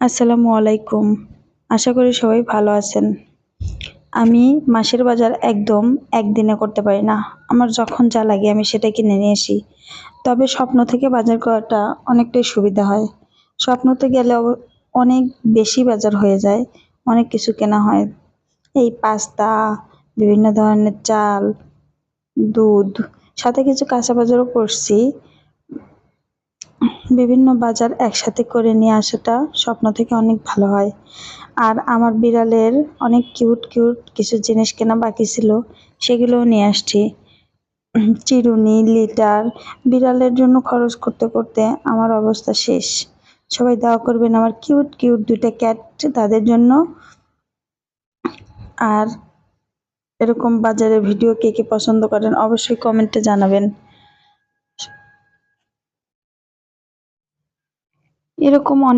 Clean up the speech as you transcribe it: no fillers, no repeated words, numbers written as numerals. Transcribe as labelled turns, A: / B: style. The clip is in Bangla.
A: আসসালামু আলাইকুম। আশা করি সবাই ভালো আছেন। আমি মাসের বাজার একদম একদিনে করতে পারি না। আমার যখন যা লাগে আমি সেটা কিনে নিয়ে আসি। তবে স্বপ্ন থেকে বাজার করাটা অনেকটাই সুবিধা হয়। স্বপ্নতে গেলে অনেক বেশি বাজার হয়ে যায়, অনেক কিছু কেনা হয়। এই পাস্তা, বিভিন্ন ধরনের চাল, দুধ, সাথে কিছু কাঁচা বাজারও করছি। বিভিন্ন বাজার একসাথে করে নিয়ে আসাটা স্বপ্ন থেকে অনেক ভালো হয়। আর আমার বিড়ালের অনেক কিউট কিউট কিছু জিনিস কেনা বাকি ছিল, সেগুলোও নিয়ে আসছি। চিরুনি, লিটার, বিড়ালের জন্য খরচ করতে করতে আমার অবস্থা শেষ। সবাই দোয়া করবেন আমার কিউট কিউট দুইটা ক্যাট তাদের জন্য। আর এরকম বাজারের ভিডিও কে কে পছন্দ করেন অবশ্যই কমেন্টে জানাবেন। এরকম অনেক